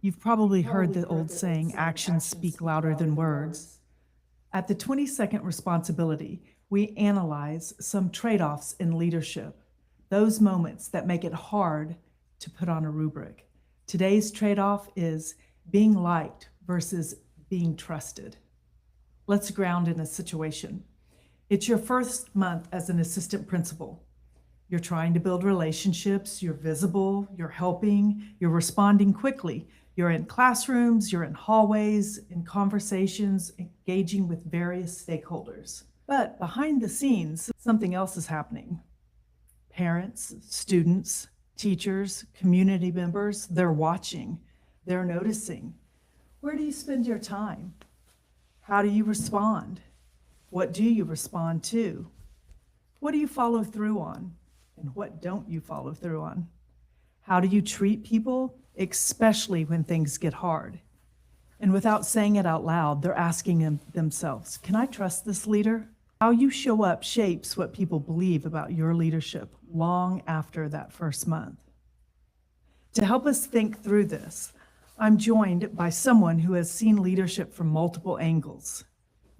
You've probably heard the old saying, actions speak louder than words. At the 22nd responsibility, we analyze some trade offs in leadership, those moments that make it hard to put on a rubric. Today's trade off is being liked versus being trusted. Let's ground in a situation. It's your first month as an assistant principal. You're trying to build relationships, you're visible, you're helping, you're responding quickly. You're in classrooms, you're in hallways, in conversations, engaging with various stakeholders. But behind the scenes, something else is happening. Parents, students, teachers, community members, they're watching, they're noticing. Where do you spend your time? How do you respond? What do you respond to? What do you follow through on? And what don't you follow through on? How do you treat people, especially when things get hard? And without saying it out loud, they're asking themselves, can I trust this leader? How you show up shapes what people believe about your leadership long after that first month. To help us think through this, I'm joined by someone who has seen leadership from multiple angles.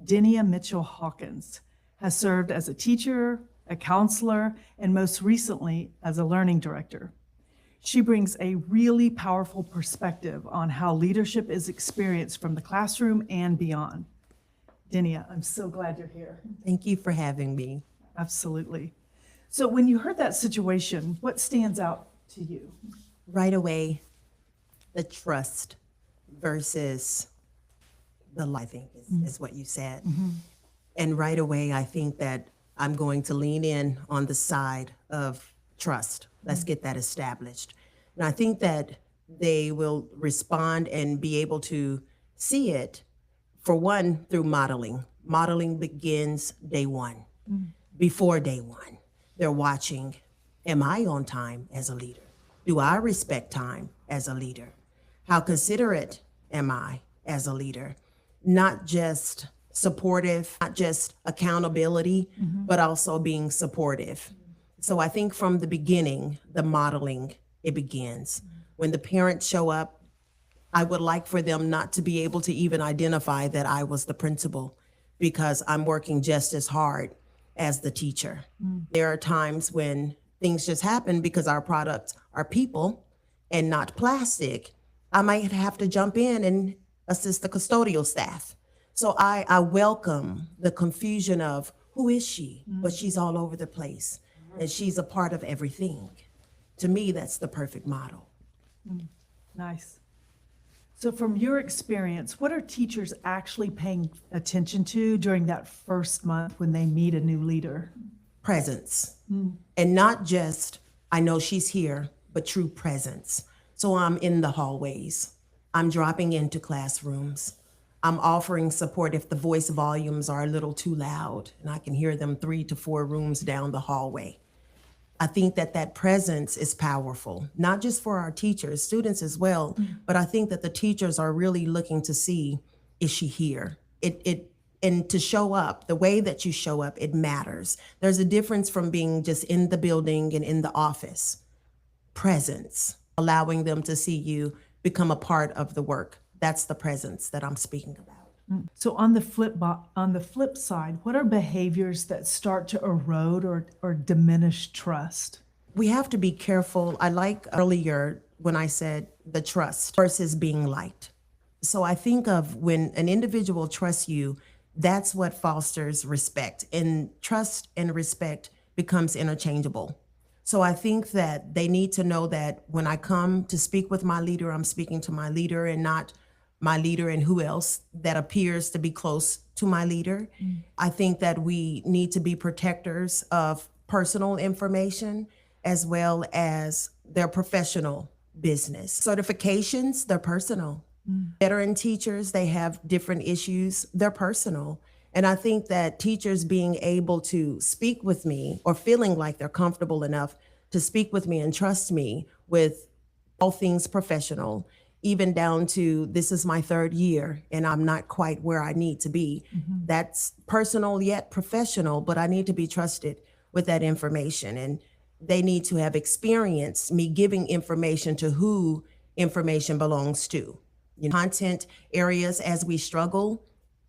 Dinnia Mitchell-Hawkins has served as a teacher, a counselor, and most recently as a learning director. She brings a really powerful perspective on how leadership is experienced from the classroom and beyond. Dinnia, I'm so glad you're here. Thank you for having me. Absolutely. So when you heard that situation, what stands out to you? Right away, the trust versus the lie, I think is what you said. And right away, I think that I'm going to lean in on the side of trust. Let's get that established. And I think that they will respond and be able to see it, for one, through modeling. Modeling begins day one. Before day one, they're watching, am I on time as a leader? Do I respect time as a leader? How considerate am I as a leader? Not just supportive, not just accountability, but also being supportive. So I think from the beginning, the modeling, it begins. When the parents show up, I would like for them not to be able to even identify that I was the principal, because I'm working just as hard as the teacher. There are times when things just happen because our products are people and not plastic. I might have to jump in and assist the custodial staff. So I welcome the confusion of who is she? But she's all over the place and she's a part of everything. To me, that's the perfect model. Nice. So from your experience, what are teachers actually paying attention to during that first month when they meet a new leader? Presence. And not just, I know she's here, but true presence. So I'm in the hallways. I'm dropping into classrooms. I'm offering support if the voice volumes are a little too loud and I can hear them 3 to 4 rooms down the hallway. I think that that presence is powerful, not just for our teachers, students as well, but I think that the teachers are really looking to see, is she here? And to show up, the way that you show up, it matters. There's a difference from being just in the building and in the office. Presence, allowing them to see you become a part of the work. That's the presence that I'm speaking about. So on the flip side, what are behaviors that start to erode or diminish trust? We have to be careful. I like earlier when I said the trust versus being liked. So I think of when an individual trusts you, that's what fosters respect. And trust and respect becomes interchangeable. So I think that they need to know that when I come to speak with my leader, I'm speaking to my leader and not my leader and who else that appears to be close to my leader. I think that we need to be protectors of personal information as well as their professional business. Certifications, they're personal. Veteran teachers, they have different issues, they're personal. And I think that teachers being able to speak with me or feeling like they're comfortable enough to speak with me and trust me with all things professional, even down to this is my 3rd year and I'm not quite where I need to be. That's personal yet professional, but I need to be trusted with that information. And they need to have experienced me giving information to who information belongs to. Content areas as we struggle,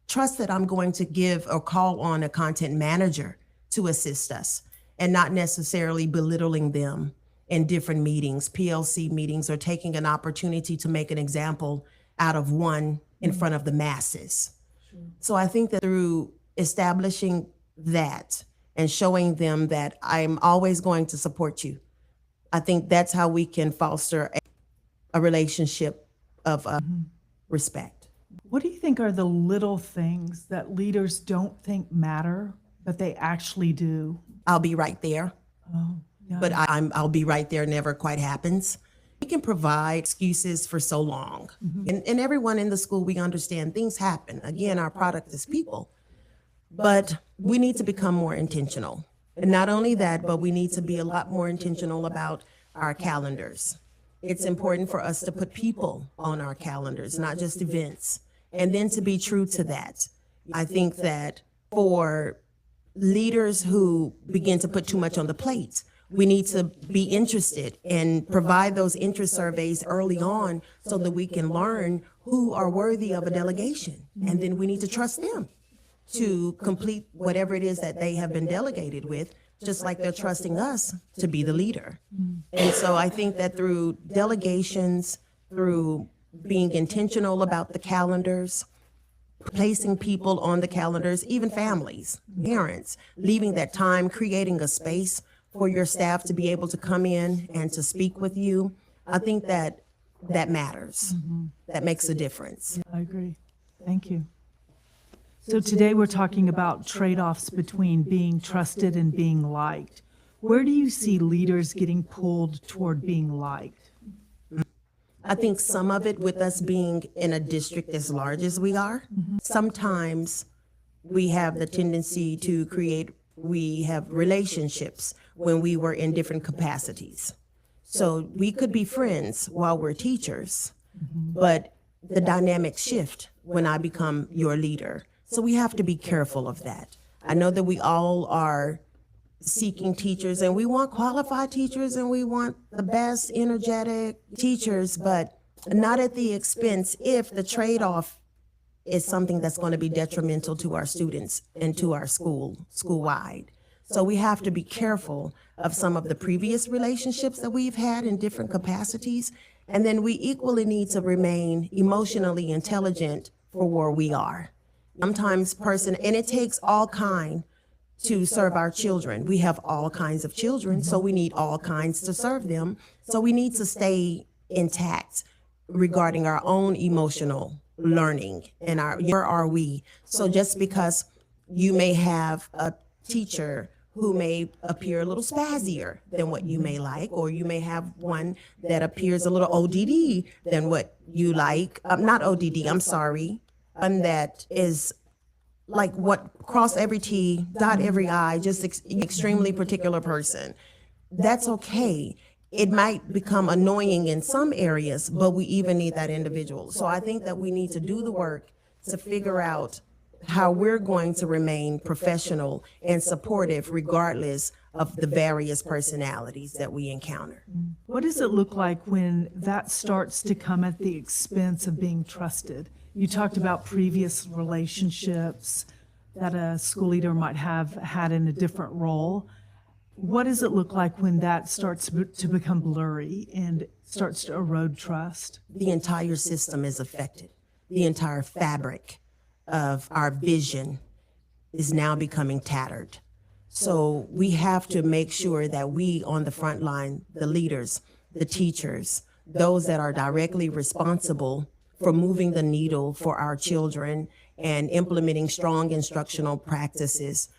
trust that I'm going to give or call on a content manager to assist us and not necessarily belittling them in different meetings, PLC meetings, or taking an opportunity to make an example out of one in front of the masses. So I think that through establishing that and showing them that I'm always going to support you, I think that's how we can foster a relationship of respect. What do you think are the little things that leaders don't think matter, but they actually do? I'll be right there. Oh, yeah. But I'll be right there never quite happens. We can provide excuses for so long. And everyone in the school, we understand things happen. Again, our product is people. But we need to become more intentional. And not only that, but we need to be a lot more intentional about our calendars. It's important for us to put people on our calendars, not just events. And then to be true to that. I think that for leaders who begin to put too much on the plate, we need to be interested and provide those interest surveys early on so that we can learn who are worthy of a delegation. And then we need to trust them to complete whatever it is that they have been delegated with, just like they're trusting us to be the leader. And so I think that through delegations, through being intentional about the calendars, placing people on the calendars, even families, parents, leaving that time, creating a space for your staff to be able to come in and to speak with you, I think that that matters. That makes a difference. I agree. Thank you. So today we're talking about trade-offs between being trusted and being liked. Where do you see leaders getting pulled toward being liked? I think some of it with us being in a district as large as we are, sometimes we have the tendency to we have relationships when we were in different capacities. So we could be friends while we're teachers, but the dynamics shift when I become your leader. So we have to be careful of that. I know that we all are seeking teachers and we want qualified teachers and we want the best energetic teachers, but not at the expense if the trade-off is something that's going to be detrimental to our students and to our school-wide. So we have to be careful of some of the previous relationships that we've had in different capacities. And then we equally need to remain emotionally intelligent for where we are. Sometimes and it takes all kind to serve our children. We have all kinds of children, so we need all kinds to serve them. So we need to stay intact regarding our own emotional learning and where are we? So just because you may have a teacher who may appear a little spazzier than what you may like, or you may have one that appears a little ODD than what you like. Not ODD, I'm sorry. That is like what cross every T, dot every I, just extremely particular person. That's okay. It might become annoying in some areas, but we even need that individual. So I think that we need to do the work to figure out how we're going to remain professional and supportive regardless of the various personalities that we encounter. What does it look like when that starts to come at the expense of being trusted? You talked about previous relationships that a school leader might have had in a different role. What does it look like when that starts to become blurry and starts to erode trust? The entire system is affected. The entire fabric of our vision is now becoming tattered. So we have to make sure that we on the front line, the leaders, the teachers, those that are directly responsible for moving the needle for our children and implementing strong instructional practices,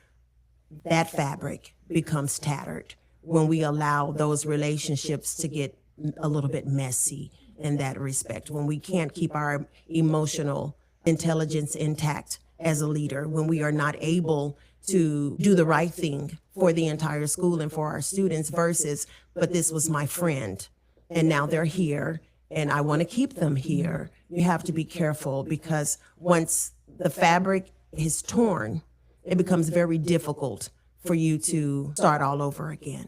that fabric becomes tattered when we allow those relationships to get a little bit messy in that respect, when we can't keep our emotional intelligence intact as a leader, when we are not able to do the right thing for the entire school and for our students versus, but this was my friend and now they're here and I want to keep them here. You have to be careful because once the fabric is torn, it becomes very difficult for you to start all over again.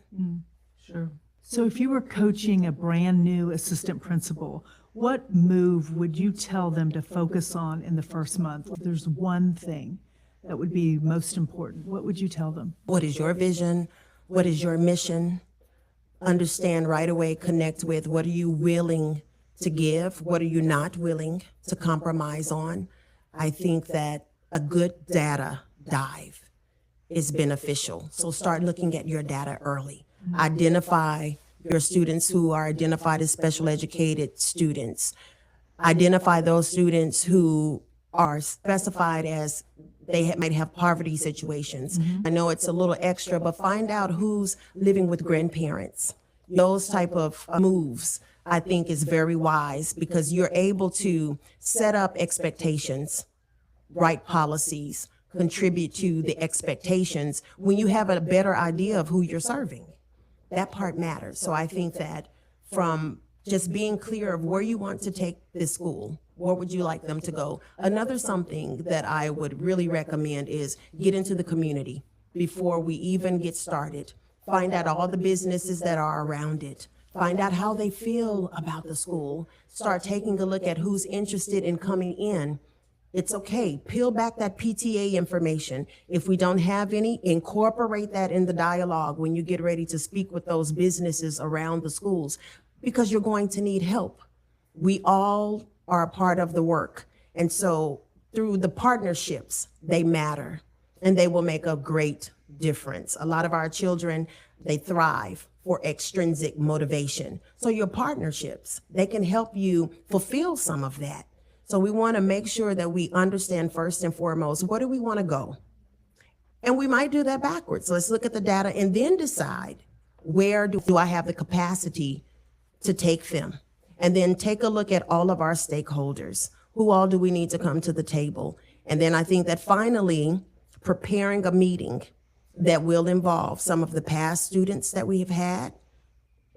Sure. So if you were coaching a brand new assistant principal, what move would you tell them to focus on in the first month? If there's one thing that would be most important, what would you tell them? What is your vision? What is your mission? Understand right away, connect with what are you willing to give? What are you not willing to compromise on? I think that a good data dive is beneficial. So start looking at your data early. Identify your students who are identified as special educated students. Identify those students who are specified as might have poverty situations. I know it's a little extra, but find out who's living with grandparents. Those type of moves, I think, is very wise because you're able to set up expectations, write policies, contribute to the expectations when you have a better idea of who you're serving. That part matters. So I think that from just being clear of where you want to take this school, where would you like them to go? Another something that I would really recommend is get into the community before we even get started. Find out all the businesses that are around it. Find out how they feel about the school. Start taking a look at who's interested in coming in. It's okay. Peel back that PTA information. If we don't have any, incorporate that in the dialogue when you get ready to speak with those businesses around the schools, because you're going to need help. We all are a part of the work. And so through the partnerships, they matter and they will make a great difference. A lot of our children, they thrive for extrinsic motivation. So your partnerships, they can help you fulfill some of that. So we want to make sure that we understand first and foremost, where do we want to go? And we might do that backwards. So let's look at the data and then decide, where do I have the capacity to take them? And then take a look at all of our stakeholders. Who all do we need to come to the table? And then I think that finally, preparing a meeting that will involve some of the past students that we have had,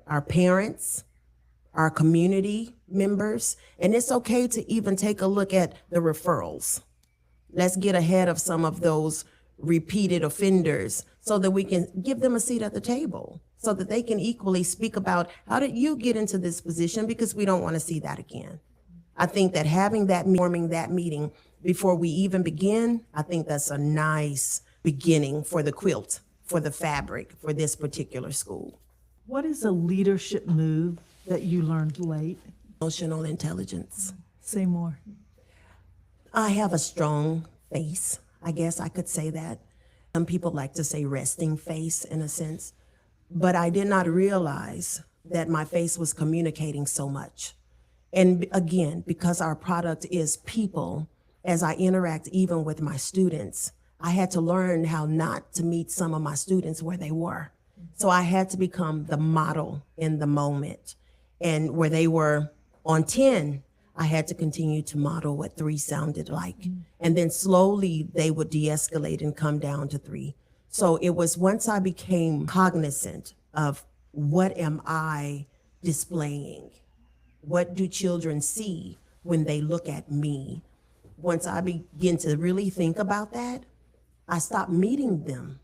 our parents, our community members, and it's okay to even take a look at the referrals. Let's get ahead of some of those repeated offenders so that we can give them a seat at the table, so that they can equally speak about, how did you get into this position? Because we don't want to see that again. I think that forming that meeting before we even begin, I think that's a nice beginning for the quilt, for the fabric, for this particular school. What is a leadership move that you learned late? Emotional intelligence. Say more. I have a strong face. I guess I could say that. Some people like to say resting face in a sense, but I did not realize that my face was communicating so much. And again, because our product is people, as I interact even with my students, I had to learn how not to meet some of my students where they were. So I had to become the model in the moment. And where they were on 10, I had to continue to model what 3 sounded like. And then slowly they would de-escalate and come down to 3. So it was once I became cognizant of, what am I displaying? What do children see when they look at me? Once I begin to really think about that, I stopped meeting them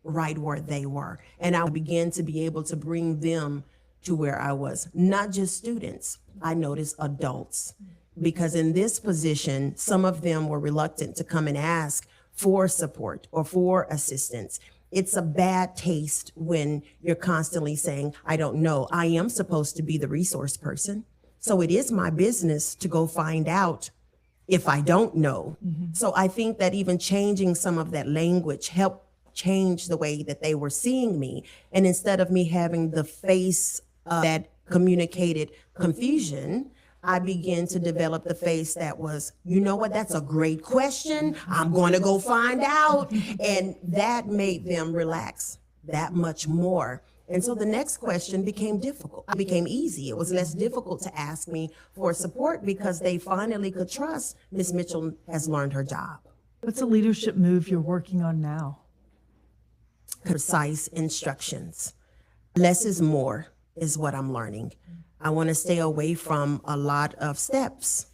right where they were. And I began to be able to bring them to where I was. Not just students, I noticed adults. Because in this position, some of them were reluctant to come and ask for support or for assistance. It's a bad taste when you're constantly saying, I don't know. I am supposed to be the resource person. So it is my business to go find out if I don't know. So I think that even changing some of that language helped change the way that they were seeing me. And instead of me having the face that communicated confusion, I began to develop the face that was, you know what, that's a great question. I'm going to go find out. And that made them relax that much more. And so the next question became easy. It was less difficult to ask me for support because they finally could trust Ms. Mitchell has learned her job. What's a leadership move you're working on now? Precise instructions. Less is more is what I'm learning. I want to stay away from a lot of steps.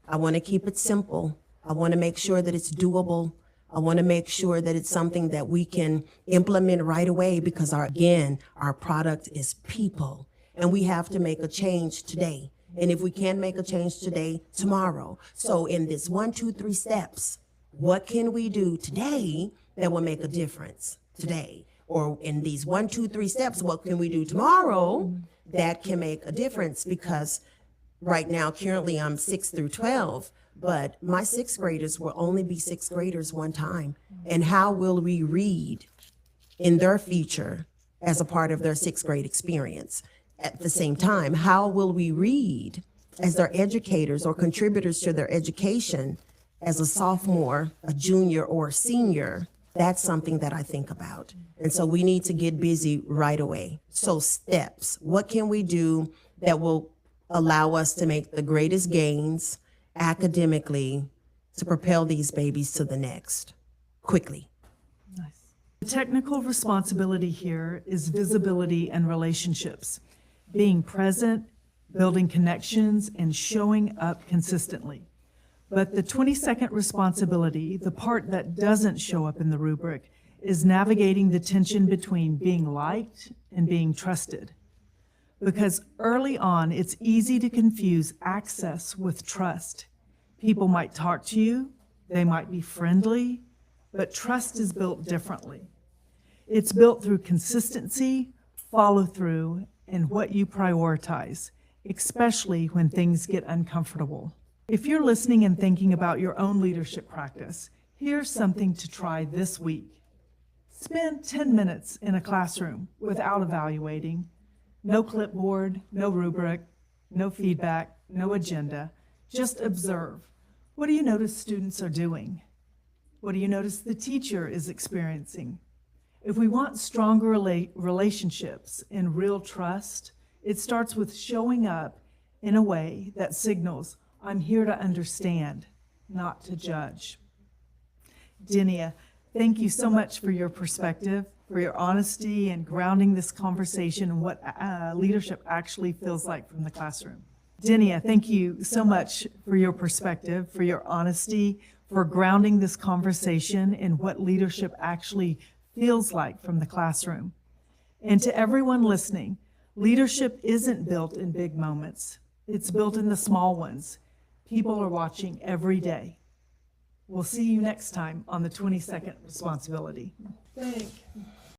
I want to keep it simple. I want to make sure that it's doable. I want to make sure that it's something that we can implement right away because our product is people and we have to make a change today. And if we can't make a change today, tomorrow. So in this 1, 2, 3 steps, what can we do today that will make a difference today? Or in these 1, 2, 3 steps, what can we do tomorrow that can make a difference? Because right now, currently I'm 6 through 12, but my 6th graders will only be 6th graders one time. And how will we read in their future as a part of their 6th grade experience? At the same time, how will we read as their educators or contributors to their education as a sophomore, a junior, or a senior? That's something that I think about. And so we need to get busy right away. So steps, what can we do that will allow us to make the greatest gains academically to propel these babies to the next quickly? Nice. The technical responsibility here is visibility and relationships, being present, building connections, and showing up consistently. But the 22nd responsibility, the part that doesn't show up in the rubric, is navigating the tension between being liked and being trusted. Because early on, it's easy to confuse access with trust. People might talk to you, they might be friendly, but trust is built differently. It's built through consistency, follow through, and what you prioritize, especially when things get uncomfortable. If you're listening and thinking about your own leadership practice, here's something to try this week. Spend 10 minutes in a classroom without evaluating. No clipboard, no rubric, no feedback, no agenda. Just observe. What do you notice students are doing? What do you notice the teacher is experiencing? If we want stronger relationships and real trust, it starts with showing up in a way that signals, I'm here to understand, not to judge. Dinnia, thank you so much for your perspective, for your honesty and grounding this conversation in what leadership actually feels like from the classroom. Dinnia, thank you so much for your perspective, for your honesty, for grounding this conversation in what leadership actually feels like from the classroom. And to everyone listening, leadership isn't built in big moments. It's built in the small ones. People are watching every day. We'll see you next time on the 22nd responsibility. Thank you.